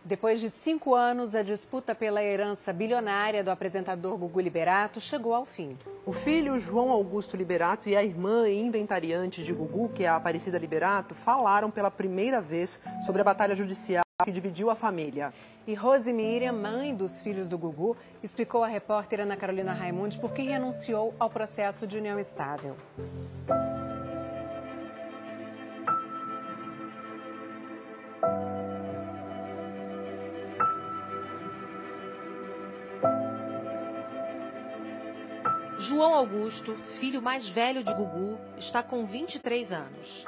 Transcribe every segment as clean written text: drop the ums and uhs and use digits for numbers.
Depois de 5 anos, a disputa pela herança bilionária do apresentador Gugu Liberato chegou ao fim. O filho João Augusto Liberato e a irmã e inventariante de Gugu, que é a Aparecida Liberato, falaram pela primeira vez sobre a batalha judicial que dividiu a família. E Rose Miriam, mãe dos filhos do Gugu, explicou à repórter Ana Carolina Raimundi por que renunciou ao processo de união estável. João Augusto, filho mais velho de Gugu, está com 23 anos.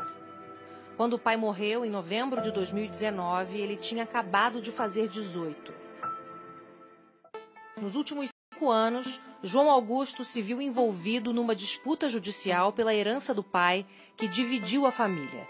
Quando o pai morreu, em novembro de 2019, ele tinha acabado de fazer 18. Nos últimos 5 anos, João Augusto se viu envolvido numa disputa judicial pela herança do pai, que dividiu a família.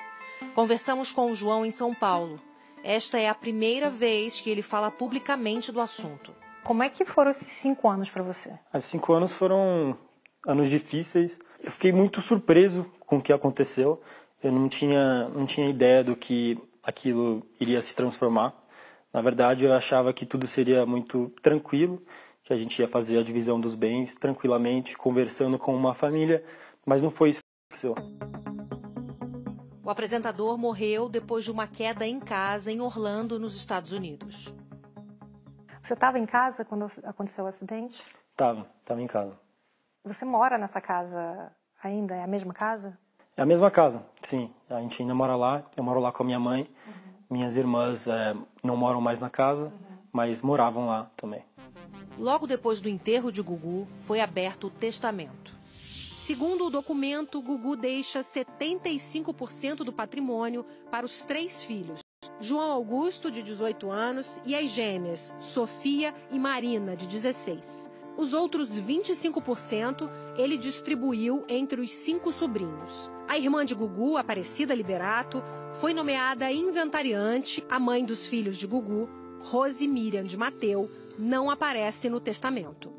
Conversamos com o João em São Paulo. Esta é a primeira vez que ele fala publicamente do assunto. Como é que foram esses 5 anos para você? Os 5 anos foram anos difíceis. Eu fiquei muito surpreso com o que aconteceu. Eu não tinha ideia do que aquilo iria se transformar. Na verdade, eu achava que tudo seria muito tranquilo, que a gente ia fazer a divisão dos bens tranquilamente, conversando com uma família, mas não foi isso que aconteceu. O apresentador morreu depois de uma queda em casa em Orlando, nos Estados Unidos. Você estava em casa quando aconteceu o acidente? Estava em casa. Você mora nessa casa ainda? É a mesma casa? É a mesma casa, sim. A gente ainda mora lá. Eu moro lá com a minha mãe. Minhas irmãs não moram mais na casa, mas moravam lá também. Logo depois do enterro de Gugu, foi aberto o testamento. Segundo o documento, Gugu deixa 75% do patrimônio para os 3 filhos. João Augusto, de 18 anos, e as gêmeas Sofia e Marina, de 16. Os outros 25% ele distribuiu entre os 5 sobrinhos. A irmã de Gugu, Aparecida Liberato, foi nomeada inventariante. A mãe dos filhos de Gugu, Rose Miriam de Mateu, não aparece no testamento.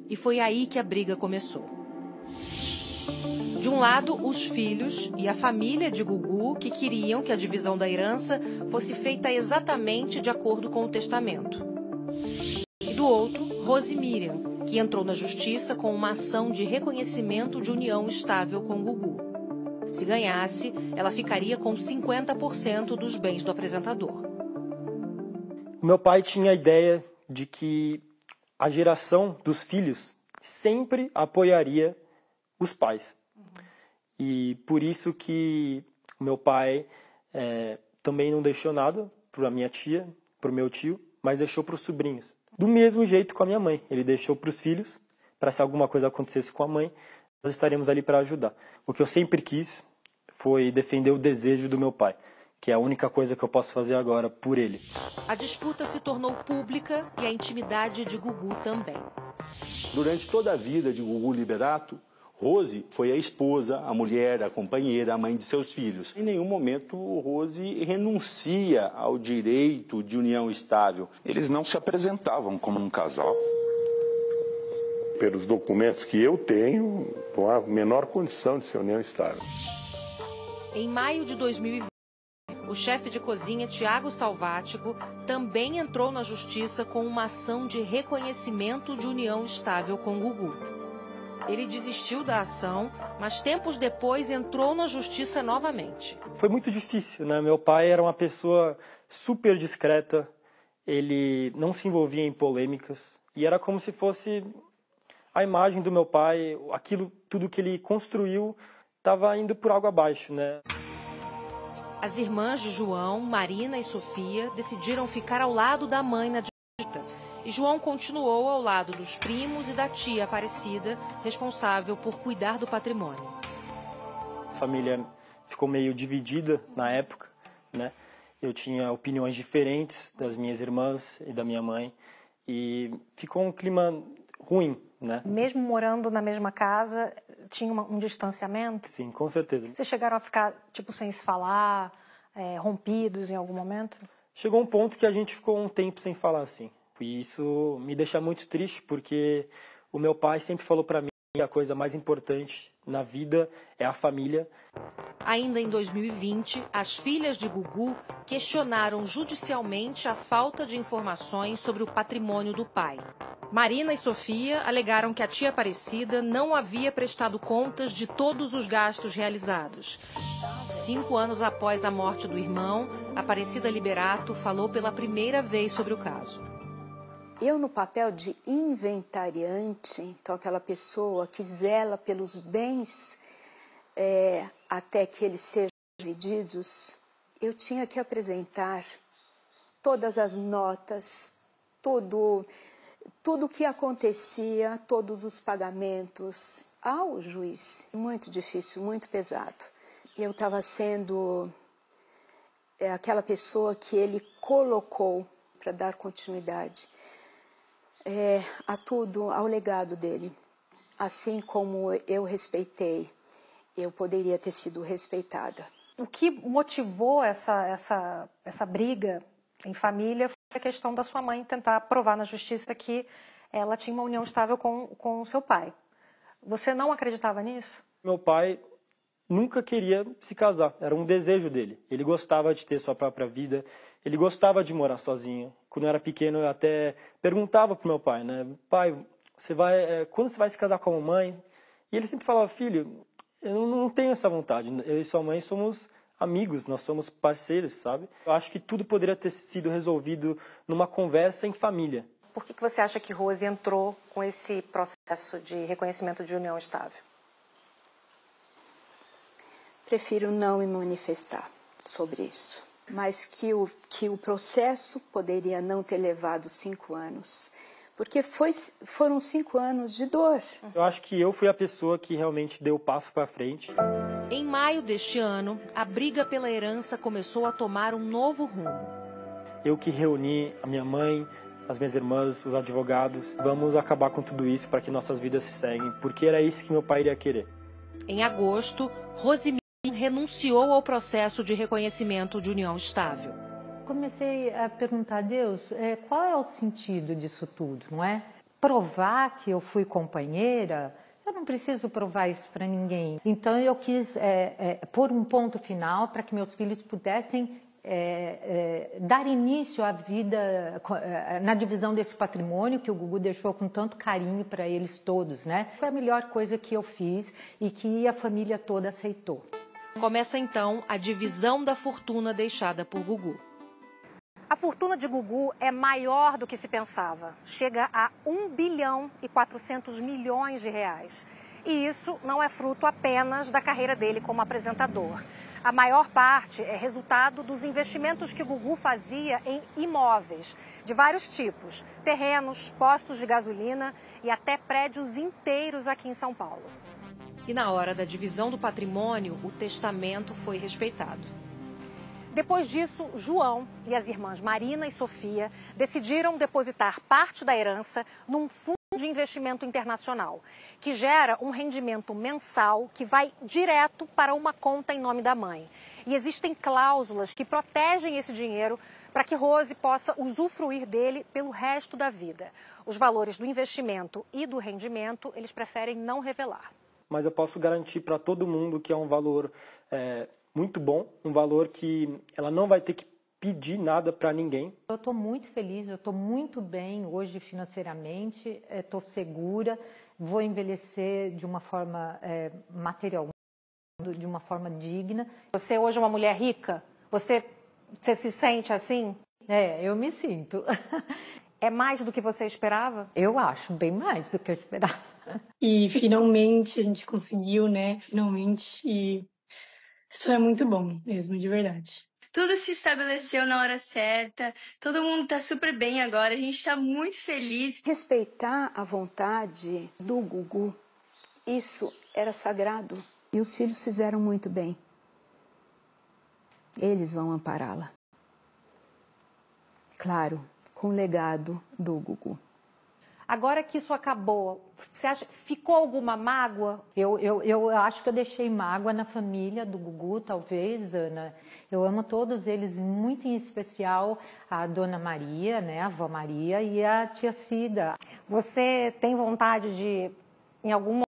E foi aí que a briga começou. De um lado, os filhos e a família de Gugu, que queriam que a divisão da herança fosse feita exatamente de acordo com o testamento. E do outro, Rose Miriam, que entrou na justiça com uma ação de reconhecimento de união estável com Gugu. Se ganhasse, ela ficaria com 50% dos bens do apresentador. O meu pai tinha a ideia de que a geração dos filhos sempre apoiaria os pais. E por isso que o meu pai também não deixou nada para a minha tia, para o meu tio, mas deixou para os sobrinhos. Do mesmo jeito com a minha mãe. Ele deixou para os filhos, para se alguma coisa acontecesse com a mãe, nós estaremos ali para ajudar. O que eu sempre quis foi defender o desejo do meu pai, que é a única coisa que eu posso fazer agora por ele. A disputa se tornou pública e a intimidade de Gugu também. Durante toda a vida de Gugu Liberato, Rose foi a esposa, a mulher, a companheira, a mãe de seus filhos. Em nenhum momento Rose renuncia ao direito de união estável. Eles não se apresentavam como um casal. Pelos documentos que eu tenho, não há a menor condição de ser união estável. Em maio de 2020, o chefe de cozinha Tiago Salvático também entrou na justiça com uma ação de reconhecimento de união estável com Gugu. Ele desistiu da ação, mas tempos depois entrou na justiça novamente. Foi muito difícil, né? Meu pai era uma pessoa super discreta, ele não se envolvia em polêmicas, e era como se fosse a imagem do meu pai, aquilo tudo que ele construiu estava indo por água abaixo, né? As irmãs de João, Marina e Sofia, decidiram ficar ao lado da mãe na disputa. E João continuou ao lado dos primos e da tia Aparecida, responsável por cuidar do patrimônio. A família ficou meio dividida na época, né? Eu tinha opiniões diferentes das minhas irmãs e da minha mãe, e ficou um clima ruim, né? Mesmo morando na mesma casa, tinha um distanciamento? Sim, com certeza. Vocês chegaram a ficar, sem se falar, rompidos em algum momento? Chegou um ponto que a gente ficou um tempo sem falar, assim. E isso me deixa muito triste, porque o meu pai sempre falou para mim a coisa mais importante na vida é a família. Ainda em 2020, as filhas de Gugu questionaram judicialmente a falta de informações sobre o patrimônio do pai. Marina e Sofia alegaram que a tia Aparecida não havia prestado contas de todos os gastos realizados. 5 anos após a morte do irmão, Aparecida Liberato falou pela primeira vez sobre o caso. Eu, no papel de inventariante, então aquela pessoa que zela pelos bens até que eles sejam divididos, eu tinha que apresentar todas as notas, tudo o que acontecia, todos os pagamentos ao juiz. Muito difícil, muito pesado. Eu estava sendo aquela pessoa que ele colocou para dar continuidade a tudo, ao legado dele. Assim como eu respeitei, eu poderia ter sido respeitada. O que motivou essa briga em família foi a questão da sua mãe tentar provar na justiça que ela tinha uma união estável com o seu pai. Você não acreditava nisso? Meu pai nunca queria se casar, era um desejo dele. Ele gostava de ter sua própria vida, ele gostava de morar sozinho. Quando eu era pequeno, eu até perguntava pro meu pai, né? Pai, quando você vai se casar com a mamãe? E ele sempre falava, filho, eu não tenho essa vontade. Eu e sua mãe somos amigos, nós somos parceiros, sabe? Eu acho que tudo poderia ter sido resolvido numa conversa em família. Por que você acha que Rose entrou com esse processo de reconhecimento de união estável? Prefiro não me manifestar sobre isso. Mas que o processo poderia não ter levado 5 anos. Porque foram 5 anos de dor. Eu acho que eu fui a pessoa que realmente deu o passo para frente. Em maio deste ano, a briga pela herança começou a tomar um novo rumo. Eu que reuni a minha mãe, as minhas irmãs, os advogados. Vamos acabar com tudo isso para que nossas vidas se seguem, porque era isso que meu pai iria querer. Em agosto, Rose renunciou ao processo de reconhecimento de união estável. Comecei a perguntar a Deus, qual é o sentido disso tudo, não é? Provar que eu fui companheira, eu não preciso provar isso para ninguém. Então eu quis pôr um ponto final para que meus filhos pudessem dar início à vida na divisão desse patrimônio que o Gugu deixou com tanto carinho para eles todos, né? Foi a melhor coisa que eu fiz e que a família toda aceitou. Começa então a divisão da fortuna deixada por Gugu. A fortuna de Gugu é maior do que se pensava. Chega a 1 bilhão e 400 milhões de reais. E isso não é fruto apenas da carreira dele como apresentador. A maior parte é resultado dos investimentos que Gugu fazia em imóveis de vários tipos. Terrenos, postos de gasolina e até prédios inteiros aqui em São Paulo. E na hora da divisão do patrimônio, o testamento foi respeitado. Depois disso, João e as irmãs Marina e Sofia decidiram depositar parte da herança num fundo de investimento internacional, que gera um rendimento mensal que vai direto para uma conta em nome da mãe. E existem cláusulas que protegem esse dinheiro para que Rose possa usufruir dele pelo resto da vida. Os valores do investimento e do rendimento, eles preferem não revelar. Mas eu posso garantir para todo mundo que é um valor muito bom, um valor que ela não vai ter que pedir nada para ninguém. Eu estou muito feliz, eu estou muito bem hoje financeiramente, estou segura, vou envelhecer de uma forma material, de uma forma digna. Você hoje é uma mulher rica? Você se sente assim? Eu me sinto. É mais do que você esperava? Eu acho, bem mais do que eu esperava. E finalmente a gente conseguiu, né? Finalmente. E isso é muito bom mesmo, de verdade. Tudo se estabeleceu na hora certa, todo mundo tá super bem agora, a gente tá muito feliz. Respeitar a vontade do Gugu, isso era sagrado. E os filhos fizeram muito bem. Eles vão ampará-la. Claro, com o legado do Gugu. Agora que isso acabou, você acha que ficou alguma mágoa? Eu acho que eu deixei mágoa na família do Gugu, talvez, Ana. Eu amo todos eles, muito em especial a Dona Maria, né, a avó Maria e a tia Cida. Você tem vontade de, em algum